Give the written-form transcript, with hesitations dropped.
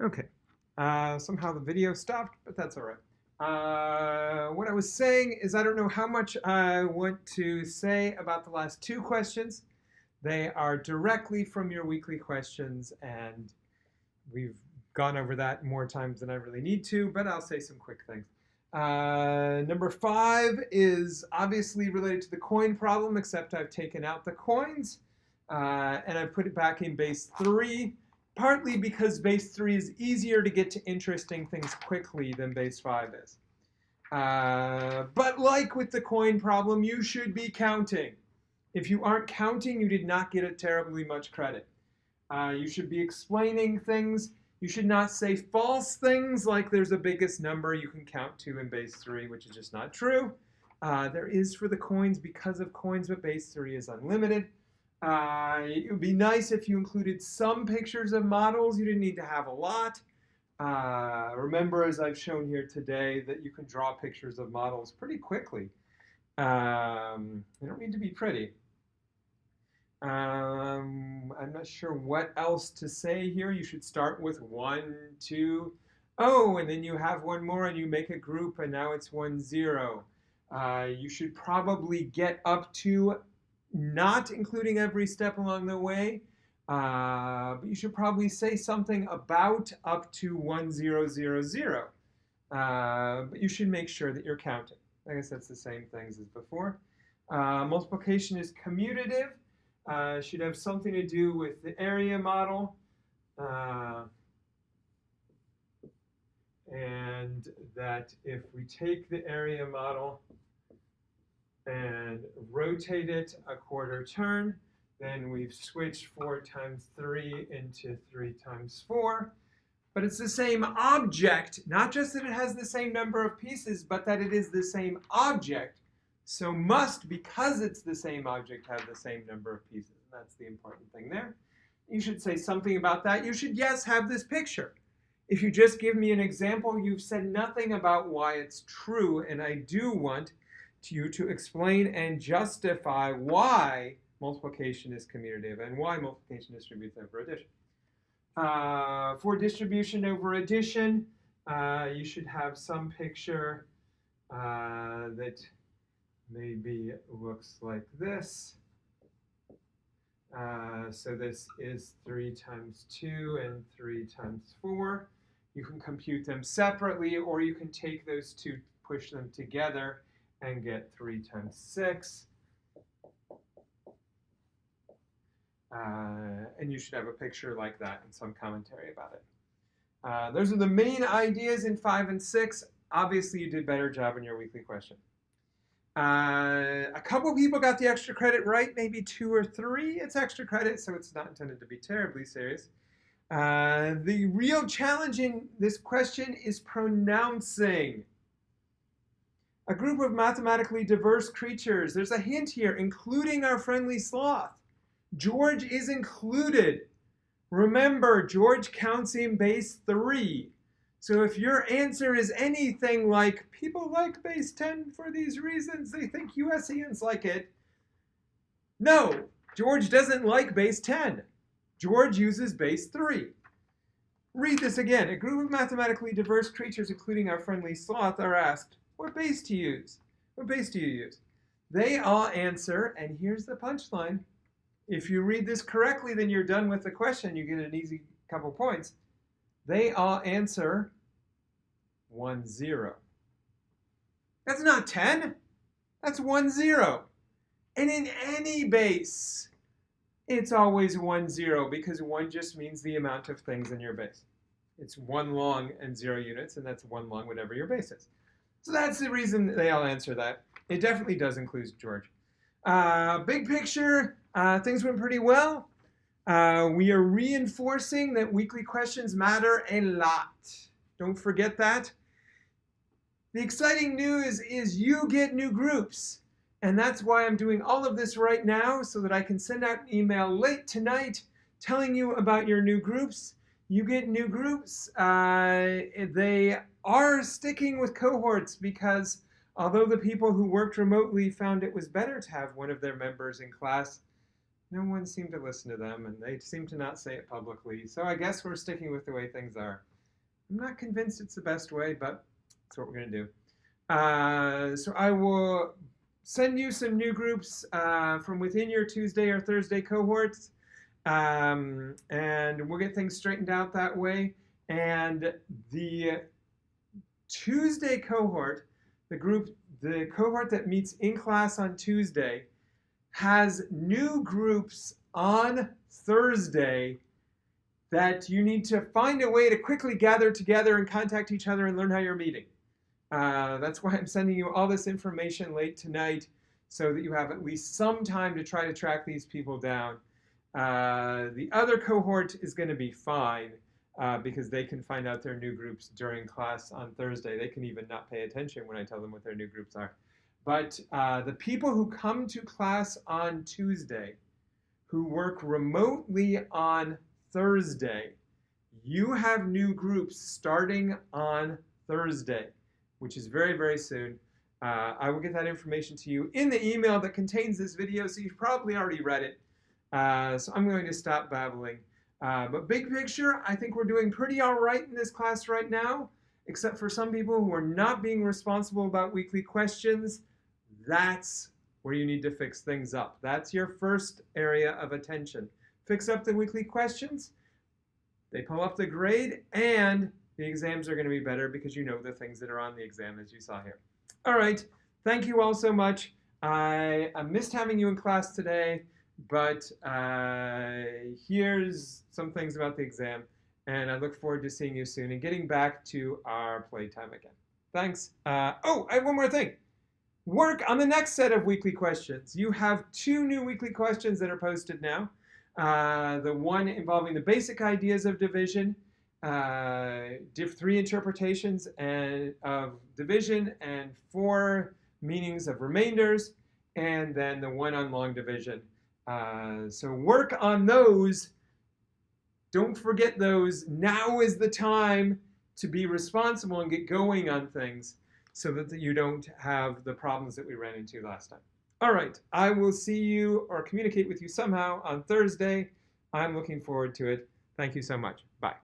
Okay. Somehow the video stopped, but that's all right. What I was saying is I don't know how much I want to say about the last two questions. They are directly from your weekly questions, and we've gone over that more times than I really need to, but I'll say some quick things. Number 5 is obviously related to the coin problem, except I've taken out the coins and I've put it back in base 3, partly because base 3 is easier to get to interesting things quickly than base 5 is. But like with the coin problem, you should be counting. If you aren't counting, you did not get it terribly much credit. You should be explaining things. You should not say false things like there's a biggest number you can count to in base 3, which is just not true. There is for the coins because of coins, but base 3 is unlimited. It would be nice if you included some pictures of models. You didn't need to have a lot. Remember, as I've shown here today, that you can draw pictures of models pretty quickly. They don't need to be pretty. I'm not sure what else to say here. You should start with 1, 2. Oh, and then you have one more and you make a group and now it's 1, 0. You should probably get up to not including every step along the way, but you should probably say something about up to 1, 0, 0, 0. But you should make sure that you're counting. I guess that's the same things as before. Multiplication is commutative. Should have something to do with the area model. And that if we take the area model and rotate it a quarter turn, then we've switched 4 times 3 into 3 times 4. But it's the same object, not just that it has the same number of pieces, but that it is the same object. So must, because it's the same object, have the same number of pieces. And that's the important thing there. You should say something about that. You should, yes, have this picture. If you just give me an example, you've said nothing about why it's true, and I do want you to explain and justify why multiplication is commutative and why multiplication distributes over addition. For distribution over addition, you should have some picture that maybe looks like this. So this is 3 times 2 and 3 times 4. You can compute them separately, or you can take those two, push them together, and get 3 times 6. And you should have a picture like that and some commentary about it. Those are the main ideas in 5 and 6. Obviously, you did a better job in your weekly question. A couple people got the extra credit right, maybe 2 or 3. It's extra credit, so it's not intended to be terribly serious. The real challenge in this question is pronouncing. A group of mathematically diverse creatures. There's a hint here, including our friendly sloth. George is included. Remember, George counts in base 3. So if your answer is anything like, people like base 10 for these reasons, they think USians like it. No, George doesn't like base 10. George uses base 3. Read this again. A group of mathematically diverse creatures, including our friendly sloth, are asked, what base to use? What base do you use? They all answer, and here's the punchline. If you read this correctly, then you're done with the question. You get an easy couple points. They all answer 1, 0. That's not 10. That's 1, 0. And in any base, it's always 1, 0 because 1 just means the amount of things in your base. It's 1 long and 0 units, and that's 1 long whatever your base is. So that's the reason they all answer that. It definitely does include George. Big picture, things went pretty well. We are reinforcing that weekly questions matter a lot. Don't forget that. The exciting news is you get new groups. And that's why I'm doing all of this right now, so that I can send out an email late tonight telling you about your new groups. You get new groups. They are sticking with cohorts because although the people who worked remotely found it was better to have one of their members in class, No one seemed to listen to them, and they seem to not say it publicly. So I guess we're sticking with the way things are. I'm not convinced it's the best way, but that's what we're going to do. So I will send you some new groups from within your Tuesday or Thursday cohorts, and we'll get things straightened out that way. And the Tuesday cohort, the cohort that meets in class on Tuesday, has new groups on Thursday that you need to find a way to quickly gather together and contact each other and learn how you're meeting. That's why I'm sending you all this information late tonight so that you have at least some time to try to track these people down. The other cohort is going to be fine because they can find out their new groups during class on Thursday. They can even not pay attention when I tell them what their new groups are. But the people who come to class on Tuesday, who work remotely on Thursday, you have new groups starting on Thursday, which is very, very soon. I will get that information to you in the email that contains this video, so you've probably already read it. So I'm going to stop babbling. But big picture, I think we're doing pretty all right in this class right now, except for some people who are not being responsible about weekly questions. That's where you need to fix things up. That's your first area of attention. Fix up the weekly questions, they pull up the grade, and the exams are going to be better because you know the things that are on the exam, as you saw here. All right, thank you all so much. I missed having you in class today, but here's some things about the exam, and I look forward to seeing you soon and getting back to our playtime again. Thanks. Oh, I have one more thing. Work on the next set of weekly questions. You have 2 new weekly questions that are posted now. The one involving the basic ideas of division, 3 interpretations of division, and 4 meanings of remainders, and then the one on long division. So work on those. Don't forget those. Now is the time to be responsible and get going on things so that you don't have the problems that we ran into last time. All right, I will see you or communicate with you somehow on Thursday. I'm looking forward to it. Thank you so much. Bye.